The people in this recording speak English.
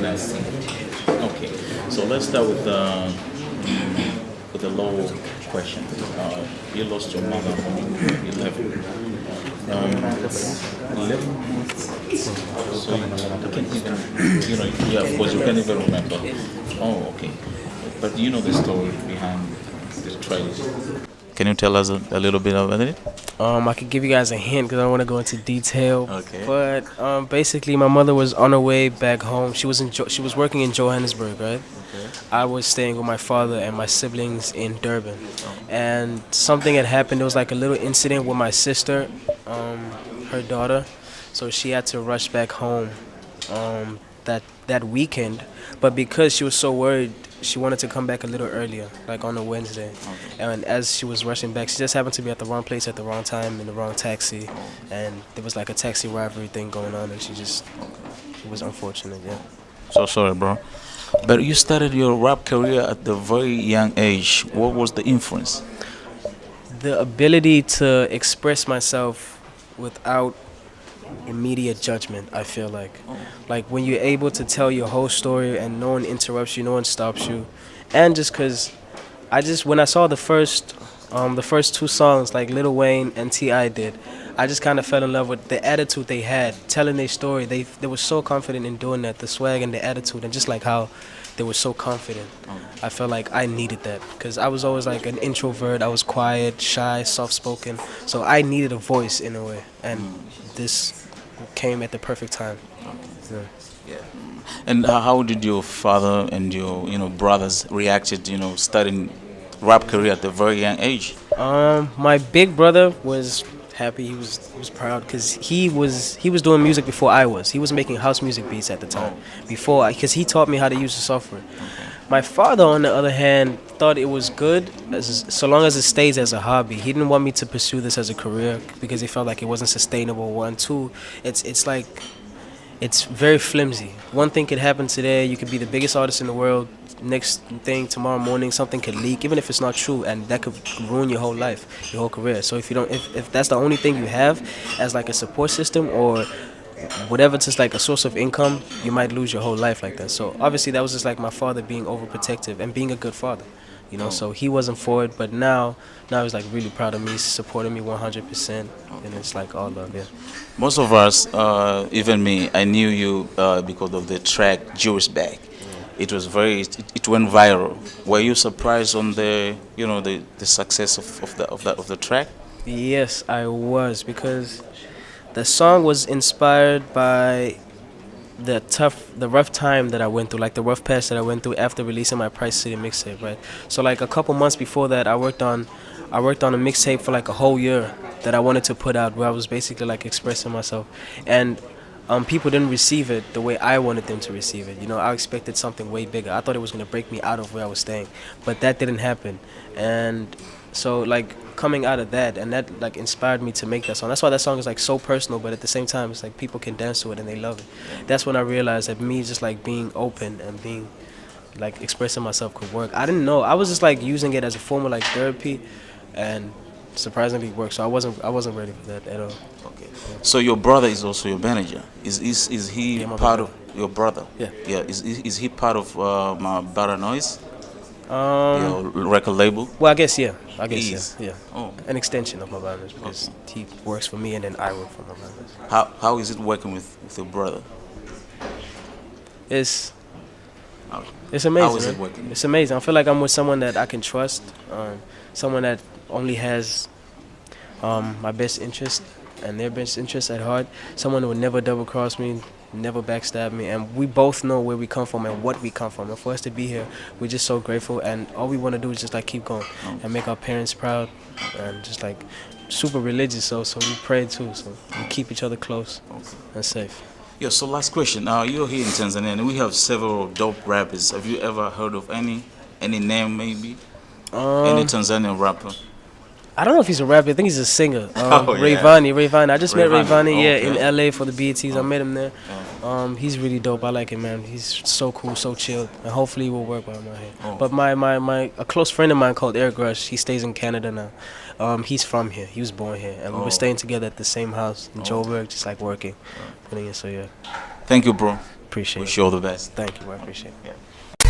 nice. Okay, so let's start with the low question. You lost your mother when you left. That's 11 months. So you can't even, yeah, of course, you can't even remember. Oh, okay. But you know the story behind the tragedy. Can you tell us a little bit about it? I could give you guys a hint because I don't want to go into detail. Okay. But basically, my mother was on her way back home. She was working in Johannesburg, right? Okay. I was staying with my father and my siblings in Durban, and something had happened. There was like a little incident with my sister, her daughter, so she had to rush back home that weekend. But because she was so worried, she wanted to come back a little earlier, like on a Wednesday. And as she was rushing back, she just happened to be at the wrong place at the wrong time in the wrong taxi, and there was like a taxi rivalry thing going on, and it was unfortunate, yeah. So sorry, bro. But you started your rap career at the very young age. What was the influence? The ability to express myself without immediate judgment, I feel like when you're able to tell your whole story and no one interrupts you, no one stops you. And just because when I saw the first two songs like Lil Wayne and Ti did, I just kind of fell in love with the attitude they had telling their story. They were so confident in doing that, the swag and the attitude, and just like how they were so confident. I felt like I needed that because I was always like an introvert. I was quiet, shy, soft-spoken, so I needed a voice in a way, and this came at the perfect time. Yeah. Yeah. And how did your father and your brothers reacted? Starting rap career at a very young age. My big brother was happy. He was proud because he was doing music before I was. He was making house music beats at the time because he taught me how to use the software. My father, on the other hand, thought it was good so long as it stays as a hobby. He didn't want me to pursue this as a career because he felt like it wasn't sustainable. One, two, it's like it's very flimsy. One thing could happen today. You could be the biggest artist in the world. Next thing, tomorrow morning, something could leak, even if it's not true, and that could ruin your whole life, your whole career. So if that's the only thing you have as like a support system or whatever, just like a source of income, you might lose your whole life like that. So obviously that was just like my father being overprotective and being a good father, So he wasn't for it, but now he's like really proud of me, supporting me 100%, and it's like all love, yeah. Most of us, even me, I knew you because of the track Jewish Bag. It was it went viral. Were you surprised on the success of the track? Yes, I was, because the song was inspired by the rough time that I went through, like the rough patch that I went through after releasing my Price City mixtape, right? So like a couple months before that, I worked on a mixtape for like a whole year that I wanted to put out, where I was basically like expressing myself, and people didn't receive it the way I wanted them to receive it. I expected something way bigger. I thought it was gonna break me out of where I was staying, but that didn't happen, and so like coming out of that, and that like inspired me to make that song. That's why that song is like so personal, but at the same time it's like people can dance to it and they love it. That's when I realized that me just like being open and being like expressing myself could work. I didn't know. I was just like using it as a form of like therapy, and surprisingly it worked. So I wasn't ready for that at all. Okay. So your brother is also your manager. Is he Yeah, my part brother. of your brother? Yeah. Yeah. Is he part of my Better Noise, Um, your record label? well, I guess yeah. I guess He is. yeah. Oh. An extension of my brothers because he works for me and then I work for my brothers. How is it working with your brother? It's How, it's amazing. how is it man. working? It's amazing. I feel like I'm with someone that I can trust, someone that only has my best interest and their best interest at heart. Someone who would never double cross me, never backstab me, and we both know where we come from and what we come from. And for us to be here, we're just so grateful, and all we want to do is just like keep going and make our parents proud, and just like super religious. So we pray too. So we keep each other close and safe. Yeah, so last question. You're here in Tanzania and we have several dope rappers. Have you ever heard of any name maybe? Any Tanzanian rapper? I don't know if he's a rapper. I think he's a singer. Oh, yeah. Rayvani. I just met Rayvani, Rayvani, yeah, okay. in LA for the BETs. I met him there. Yeah. He's really dope. I like him, man. He's so cool, so chilled, and hopefully we'll work while I'm out here. Oh. But a close friend of mine called Eric Rush, he stays in Canada now. He's from here. He was born here, and we Oh. were staying together at the same house in Joburg, just like working, putting it. So yeah. Thank you, bro. appreciate Wish it. you all the best. Thank you. I appreciate it. Yeah.